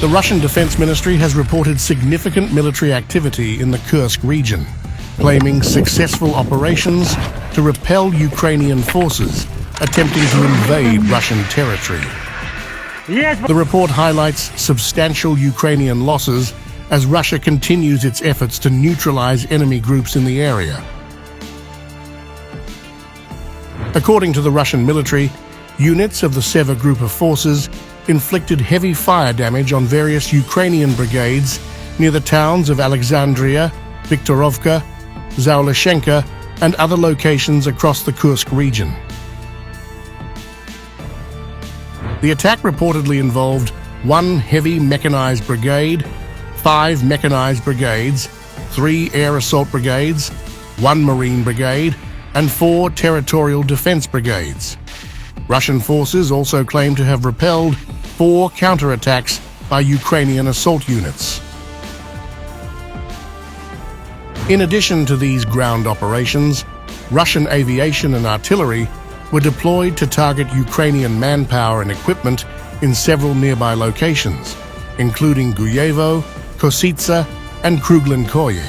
The Russian Defense Ministry has reported significant military activity in the Kursk region, claiming successful operations to repel Ukrainian forces attempting to invade Russian territory. The report highlights substantial Ukrainian losses as Russia continues its efforts to neutralize enemy groups in the area. According to the Russian military, units of the Seva group of forces inflicted heavy fire damage on various Ukrainian brigades near the towns of Alexandria, Viktorovka, Zaulashenka, and other locations across the Kursk region. The attack reportedly involved 1 heavy mechanized brigade, 5 mechanized brigades, 3 air assault brigades, 1 marine brigade, and 4 territorial defense brigades. Russian forces also claim to have repelled 4 counterattacks by Ukrainian assault units. In addition to these ground operations, Russian aviation and artillery were deployed to target Ukrainian manpower and equipment in several nearby locations, including Guyevo, Kositsa, and Kruglenkoye.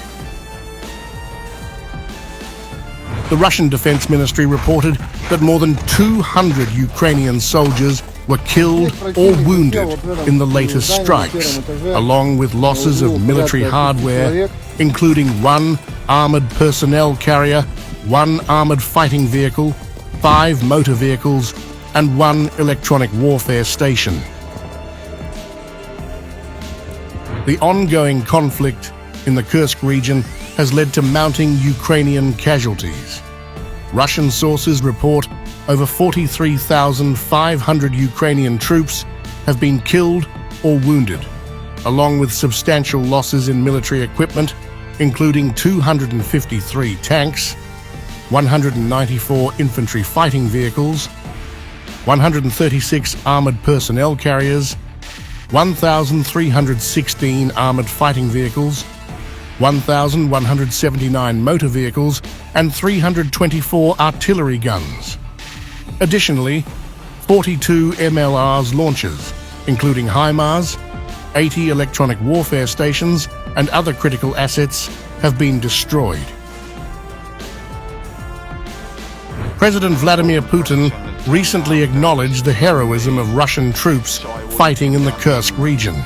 The Russian Defense Ministry reported that more than 200 Ukrainian soldiers were killed or wounded in the latest strikes, along with losses of military hardware, including 1 armored personnel carrier, 1 armored fighting vehicle, 5 motor vehicles, and 1 electronic warfare station. The ongoing conflict in the Kursk region has led to mounting Ukrainian casualties. Russian sources report over 43,500 Ukrainian troops have been killed or wounded, along with substantial losses in military equipment, including 253 tanks, 194 infantry fighting vehicles, 136 armored personnel carriers, 1,316 armored fighting vehicles, 1,179 motor vehicles, and 324 artillery guns. Additionally, 42 MLRS launchers, including HIMARS, 80 electronic warfare stations, and other critical assets have been destroyed. President Vladimir Putin recently acknowledged the heroism of Russian troops fighting in the Kursk region.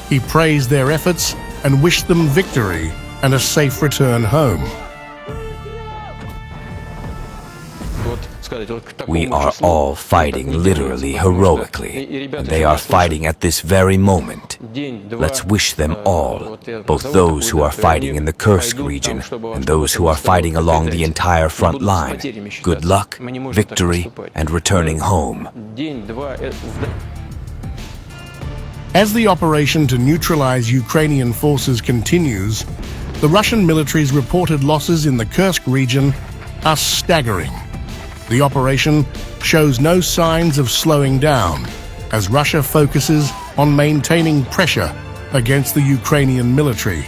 He praised their efforts and wished them victory and a safe return home. We are all fighting literally heroically, and they are fighting at this very moment. Let's wish them all, both those who are fighting in the Kursk region and those who are fighting along the entire front line, good luck, victory, and returning home. As the operation to neutralize Ukrainian forces continues, the Russian military's reported losses in the Kursk region are staggering. The operation shows no signs of slowing down as Russia focuses on maintaining pressure against the Ukrainian military.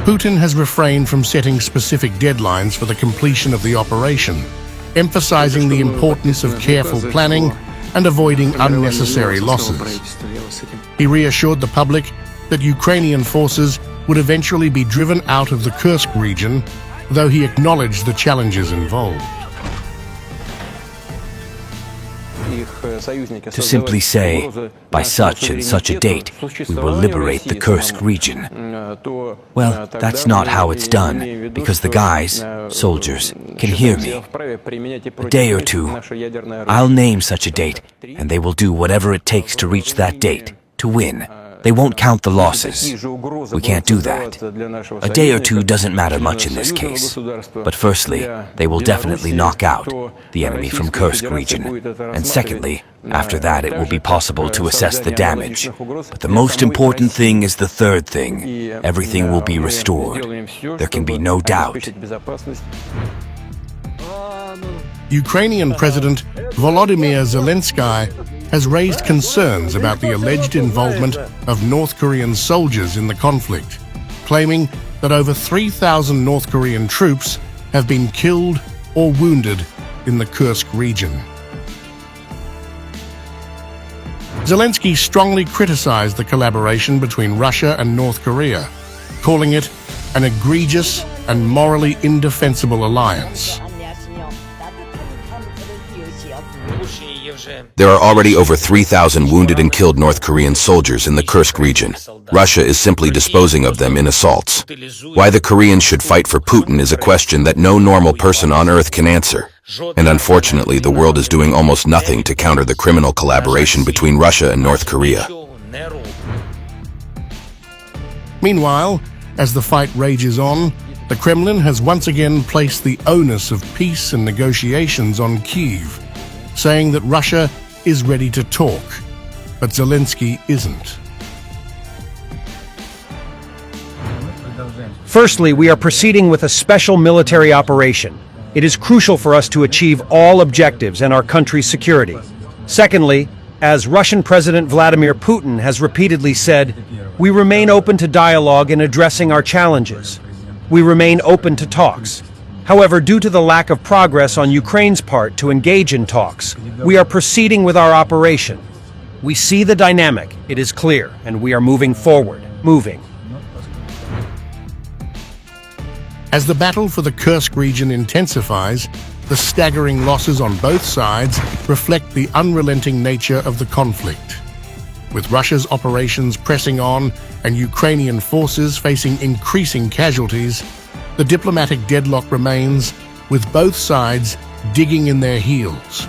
Putin has refrained from setting specific deadlines for the completion of the operation, emphasizing the importance of careful planning and avoiding unnecessary losses. He reassured the public that Ukrainian forces would eventually be driven out of the Kursk region, though he acknowledged the challenges involved. To simply say, by such and such a date, we will liberate the Kursk region. Well, that's not how it's done, because the guys, soldiers, can hear me. A day or two, I'll name such a date, and they will do whatever it takes to reach that date, to win. They won't count the losses. We can't do that. A day or two doesn't matter much in this case. But firstly, they will definitely knock out the enemy from Kursk region. And secondly, after that it will be possible to assess the damage. But the most important thing is the third thing. Everything will be restored. There can be no doubt. Ukrainian President Volodymyr Zelenskyy has raised concerns about the alleged involvement of North Korean soldiers in the conflict, claiming that over 3,000 North Korean troops have been killed or wounded in the Kursk region. Zelenskyy strongly criticized the collaboration between Russia and North Korea, calling it an egregious and morally indefensible alliance. There are already over 3,000 wounded and killed North Korean soldiers in the Kursk region. Russia is simply disposing of them in assaults. Why the Koreans should fight for Putin is a question that no normal person on earth can answer. And unfortunately, the world is doing almost nothing to counter the criminal collaboration between Russia and North Korea. Meanwhile, as the fight rages on, the Kremlin has once again placed the onus of peace and negotiations on Kyiv, saying that Russia is ready to talk, but Zelenskyy isn't. Firstly, we are proceeding with a special military operation. It is crucial for us to achieve all objectives and our country's security. Secondly, as Russian President Vladimir Putin has repeatedly said, we remain open to dialogue in addressing our challenges. We remain open to talks. However, due to the lack of progress on Ukraine's part to engage in talks, we are proceeding with our operation. We see the dynamic, it is clear, and we are moving forward. As the battle for the Kursk region intensifies, the staggering losses on both sides reflect the unrelenting nature of the conflict. With Russia's operations pressing on and Ukrainian forces facing increasing casualties, the diplomatic deadlock remains, with both sides digging in their heels.